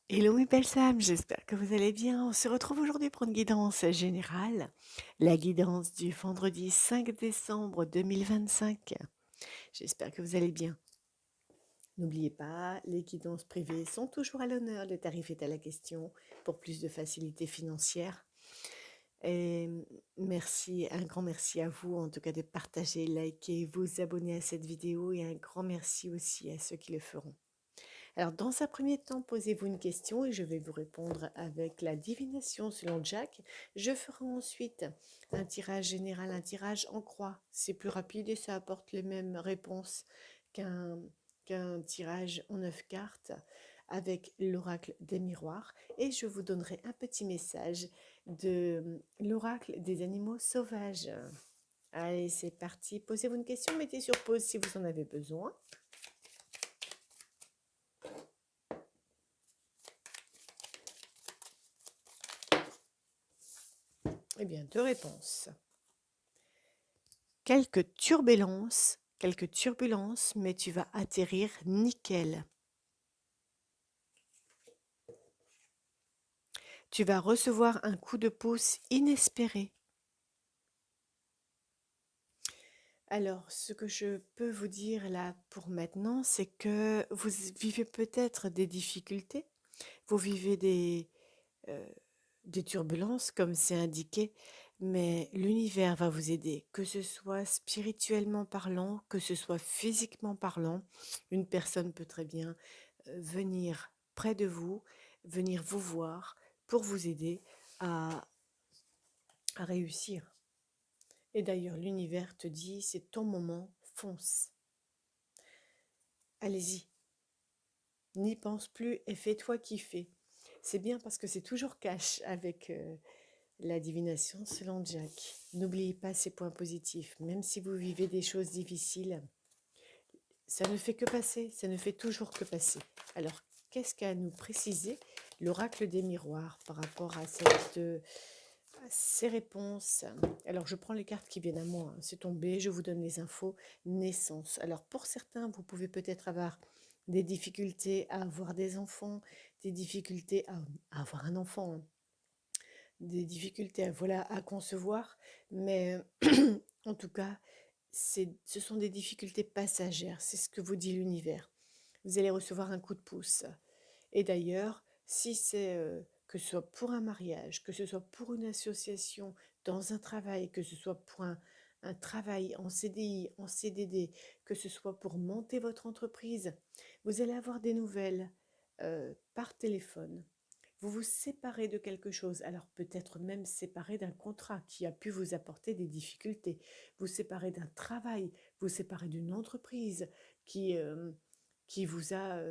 Hello mes belles âmes, j'espère que vous allez bien. On se retrouve aujourd'hui pour une guidance générale, la guidance du vendredi 5 décembre 2025. J'espère que vous allez bien. N'oubliez pas, les guidances privées sont toujours à l'honneur, le tarif est à la question pour plus de facilité financière. Et merci, un grand merci à vous en tout cas de partager, liker, vous abonner à cette vidéo et un grand merci aussi à ceux qui le feront. Alors, dans un premier temps, posez-vous une question et je vais vous répondre avec la divination selon Jack. Je ferai ensuite un tirage général, un tirage en croix. C'est plus rapide et ça apporte les mêmes réponses qu'un tirage en 9 cartes avec l'oracle des miroirs. Et je vous donnerai un petit message de l'oracle des animaux sauvages. Allez, c'est parti. Posez-vous une question, mettez sur pause si vous en avez besoin. Eh bien, deux réponses. Quelques turbulences, mais tu vas atterrir nickel. Tu vas recevoir un coup de pouce inespéré. Alors, ce que je peux vous dire là pour maintenant, c'est que vous vivez peut-être des difficultés, vous vivez des turbulences comme c'est indiqué, mais l'univers va vous aider, que ce soit spirituellement parlant, que ce soit physiquement parlant. Une personne peut très bien venir près de vous, venir vous voir pour vous aider à, à réussir. Et d'ailleurs, l'univers te dit, c'est ton moment, fonce. Allez-y, n'y pense plus et fais-toi kiffer. C'est bien parce que c'est toujours cash avec la divination selon Jack. N'oubliez pas ces points positifs. Même si vous vivez des choses difficiles, ça ne fait que passer, ça ne fait toujours que passer. Alors, qu'est-ce qu'a à nous préciser l'oracle des miroirs par rapport à ces réponses? Alors, je prends les cartes qui viennent à moi. C'est tombé, je vous donne les infos. Naissance. Alors, pour certains, vous pouvez peut-être avoir des difficultés à avoir des enfants, des difficultés à avoir un enfant, hein, des difficultés à concevoir, mais en tout cas, ce sont des difficultés passagères, c'est ce que vous dit l'univers. Vous allez recevoir un coup de pouce. Et d'ailleurs, si c'est que ce soit pour un mariage, que ce soit pour une association, dans un travail, que ce soit pour un travail en CDI, en CDD, que ce soit pour monter votre entreprise, vous allez avoir des nouvelles par téléphone. Vous vous séparez de quelque chose, alors peut-être même séparé d'un contrat qui a pu vous apporter des difficultés. Vous séparez d'un travail, vous séparez d'une entreprise qui vous a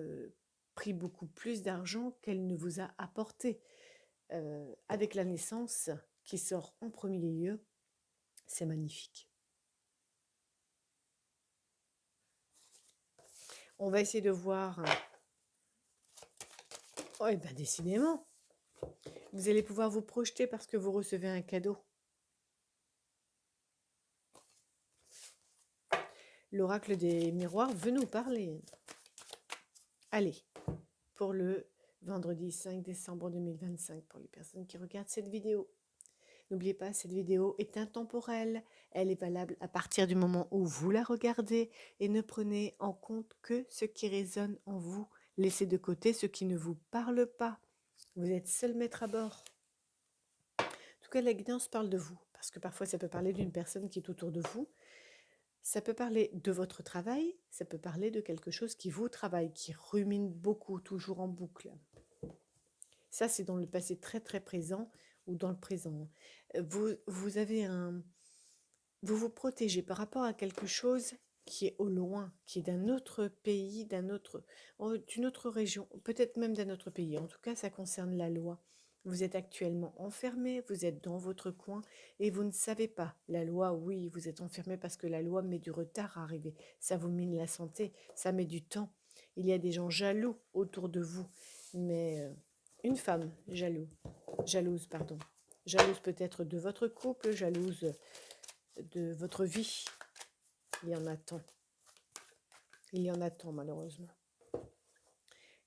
pris beaucoup plus d'argent qu'elle ne vous a apporté. Avec la naissance qui sort en premier lieu, c'est magnifique. On va essayer de voir. Oh, et bien décidément, vous allez pouvoir vous projeter parce que vous recevez un cadeau. L'oracle des miroirs veut nous parler. Allez, pour le vendredi 5 décembre 2025, pour les personnes qui regardent cette vidéo. N'oubliez pas, cette vidéo est intemporelle. Elle est valable à partir du moment où vous la regardez et ne prenez en compte que ce qui résonne en vous. Laissez de côté ce qui ne vous parle pas. Vous êtes seul maître à bord. En tout cas, la guidance parle de vous, parce que parfois ça peut parler d'une personne qui est autour de vous. Ça peut parler de votre travail, ça peut parler de quelque chose qui vous travaille, qui rumine beaucoup, toujours en boucle. Ça, c'est dans le passé très très présent ou dans le présent. Vous avez vous vous protégez par rapport à quelque chose qui est au loin, qui est d'un autre pays, d'une autre région, peut-être même d'un autre pays. En tout cas, ça concerne la loi. Vous êtes actuellement enfermé, vous êtes dans votre coin et vous ne savez pas. La loi, oui, vous êtes enfermé parce que la loi met du retard à arriver. Ça vous mine la santé, ça met du temps. Il y a des gens jaloux autour de vous, mais une femme jalouse, pardon. Jalouse peut-être de votre couple, jalouse de votre vie. Il y en a tant. Il y en a tant, malheureusement.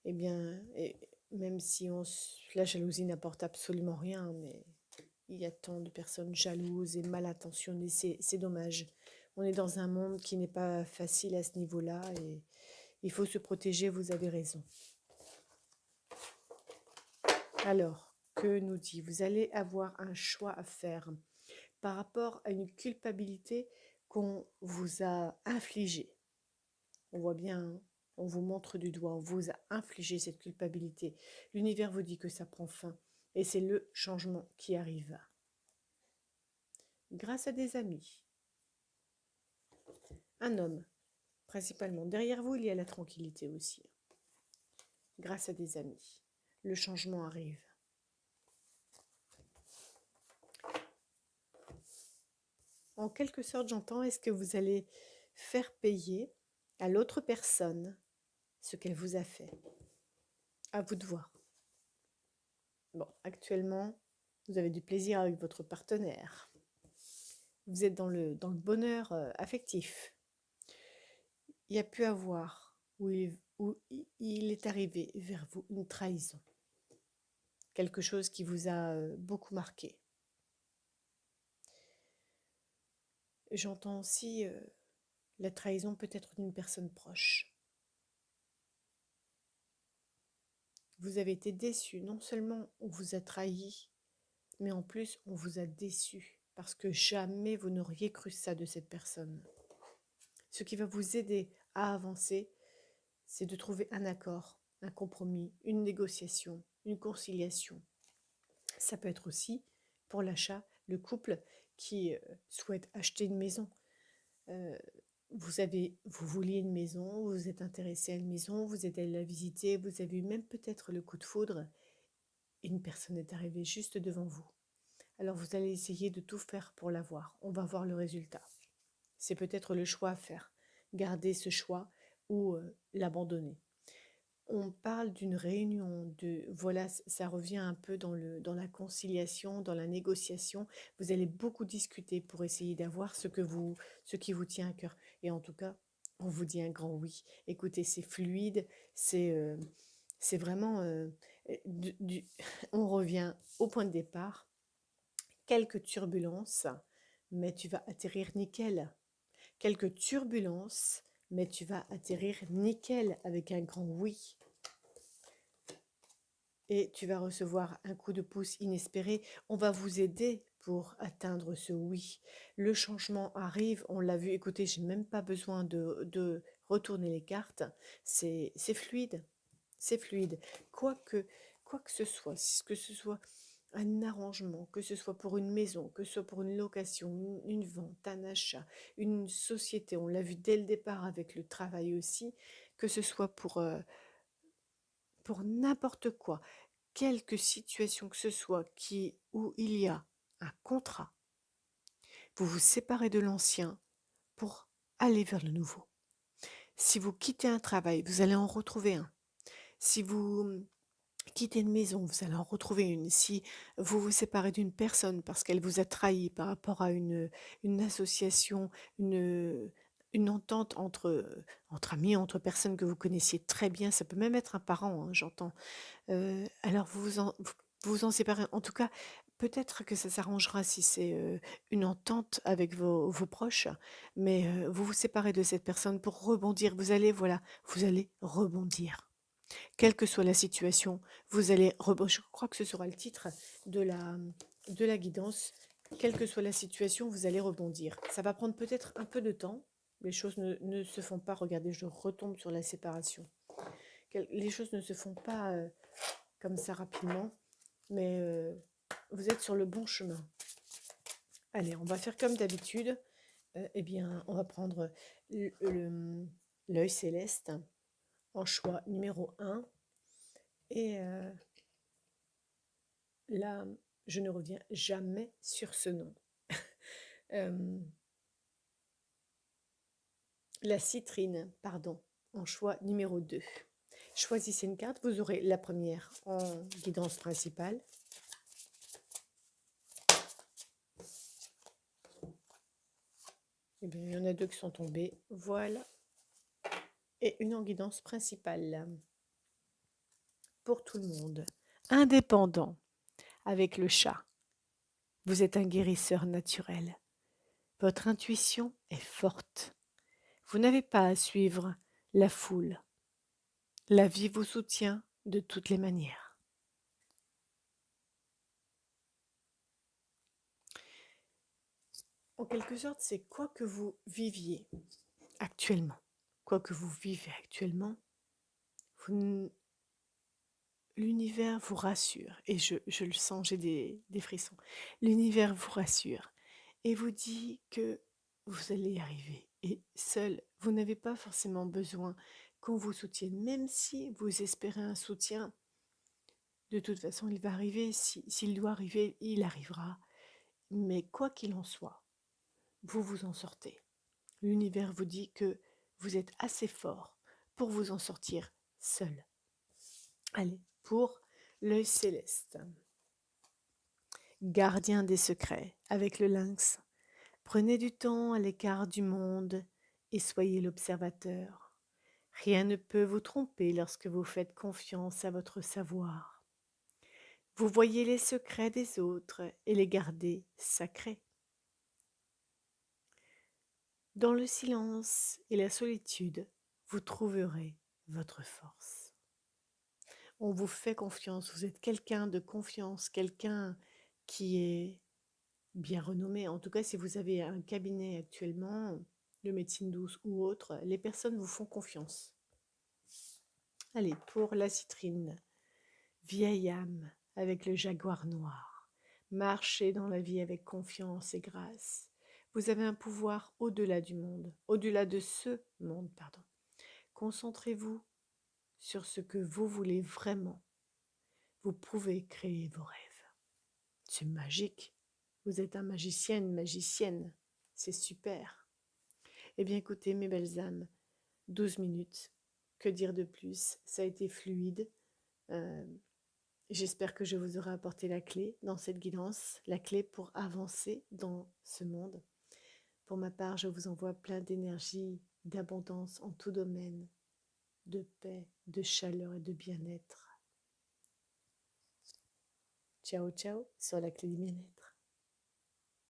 Eh bien, même si la jalousie n'apporte absolument rien, mais il y a tant de personnes jalouses et mal intentionnées, c'est dommage. On est dans un monde qui n'est pas facile à ce niveau-là et il faut se protéger, vous avez raison. Alors, que nous dit? Vous allez avoir un choix à faire par rapport à une culpabilité qu'on vous a infligée. On voit bien, hein, on vous montre du doigt, on vous a infligé cette culpabilité. L'univers vous dit que ça prend fin et c'est le changement qui arrive. Grâce à des amis, un homme principalement. Derrière vous, il y a la tranquillité aussi. Grâce à des amis, le changement arrive. En quelque sorte, j'entends, est-ce que vous allez faire payer à l'autre personne ce qu'elle vous a fait? À vous de voir. Bon, actuellement, vous avez du plaisir avec votre partenaire. Vous êtes dans le bonheur affectif. Il y a pu avoir, où il est arrivé vers vous, une trahison. Quelque chose qui vous a beaucoup marqué. J'entends aussi la trahison peut-être d'une personne proche. Vous avez été déçu. Non seulement on vous a trahi, mais en plus on vous a déçu. Parce que jamais vous n'auriez cru ça de cette personne. Ce qui va vous aider à avancer, c'est de trouver un accord, un compromis, une négociation, une conciliation. Ça peut être aussi, pour l'achat, le couple qui souhaite acheter une maison. Vous vouliez une maison, vous vous êtes intéressé à une maison, vous êtes allé la visiter, vous avez eu même peut-être le coup de foudre et une personne est arrivée juste devant vous. Alors vous allez essayer de tout faire pour l'avoir. On va voir le résultat. C'est peut-être le choix à faire. Garder ce choix ou l'abandonner. On parle d'une réunion, voilà, ça revient un peu dans la conciliation, dans la négociation. Vous allez beaucoup discuter pour essayer d'avoir ce qui vous tient à cœur. Et en tout cas, on vous dit un grand oui. Écoutez, c'est fluide, c'est vraiment... on revient au point de départ. Quelques turbulences, mais tu vas atterrir nickel. Quelques turbulences, mais tu vas atterrir nickel avec un grand oui. Et tu vas recevoir un coup de pouce inespéré. On va vous aider pour atteindre ce oui. Le changement arrive, on l'a vu. Écoutez, j'ai même pas besoin de retourner les cartes. C'est fluide. C'est fluide. Quoi que ce soit, que ce soit un arrangement, que ce soit pour une maison, que ce soit pour une location, une vente, un achat, une société, on l'a vu dès le départ avec le travail aussi, que ce soit pour n'importe quoi, quelque situation que ce soit où il y a un contrat, vous vous séparez de l'ancien pour aller vers le nouveau. Si vous quittez un travail, vous allez en retrouver un. Si vous quittez une maison, vous allez en retrouver une. Si vous vous séparez d'une personne parce qu'elle vous a trahi par rapport à une association, une entente entre amis, entre personnes que vous connaissiez très bien, ça peut même être un parent, hein, j'entends. Alors vous vous en séparez. En tout cas, peut-être que ça s'arrangera si c'est une entente avec vos proches, mais vous vous séparez de cette personne pour rebondir. Voilà, vous allez rebondir. Quelle que soit la situation, vous allez rebondir. Je crois que ce sera le titre de la guidance. Quelle que soit la situation, vous allez rebondir. Ça va prendre peut-être un peu de temps. Les choses ne se font pas. Regardez, je retombe sur la séparation. Les choses ne se font pas comme ça rapidement, mais vous êtes sur le bon chemin. Allez, on va faire comme d'habitude. Eh bien, on va prendre l'œil céleste en choix numéro 1. Et là, je ne reviens jamais sur ce nom. La citrine, pardon, en choix numéro 2. Choisissez une carte, vous aurez la première en guidance principale. Eh bien, il y en a 2 qui sont tombés. Voilà. Et une en guidance principale. pour tout le monde, indépendant, avec le chat. Vous êtes un guérisseur naturel. Votre intuition est forte. Vous n'avez pas à suivre la foule. La vie vous soutient de toutes les manières. En quelque sorte, c'est quoi que vous viviez actuellement. Quoi que vous vivez actuellement, l'univers vous rassure. Et je le sens, j'ai des frissons. L'univers vous rassure et vous dit que vous allez y arriver. Et seul, vous n'avez pas forcément besoin qu'on vous soutienne. Même si vous espérez un soutien, de toute façon, il va arriver. S'il doit arriver, il arrivera. Mais quoi qu'il en soit, vous vous en sortez. L'univers vous dit que vous êtes assez fort pour vous en sortir seul. Allez, pour l'œil céleste. Gardien des secrets avec le lynx. Prenez du temps à l'écart du monde et soyez l'observateur. Rien ne peut vous tromper lorsque vous faites confiance à votre savoir. Vous voyez les secrets des autres et les gardez sacrés. Dans le silence et la solitude, vous trouverez votre force. On vous fait confiance, vous êtes quelqu'un de confiance, quelqu'un qui est bien renommé. En tout cas, si vous avez un cabinet actuellement de médecine douce ou autre, les personnes vous font confiance. Allez, pour la citrine, vieille âme avec le jaguar noir, marchez dans la vie avec confiance et grâce. Vous avez un pouvoir au-delà du monde, au-delà de ce monde, pardon. Concentrez-vous sur ce que vous voulez vraiment. Vous pouvez créer vos rêves. C'est magique. Vous êtes un magicien, une magicienne. C'est super. Eh bien, écoutez, mes belles âmes, 12 minutes. Que dire de plus? Ça a été fluide. Euh, J'espère que je vous aurai apporté la clé dans cette guidance, la clé pour avancer dans ce monde. Pour ma part, je vous envoie plein d'énergie, d'abondance en tout domaine, de paix, de chaleur et de bien-être. Ciao, ciao, sur la clé du bien-être.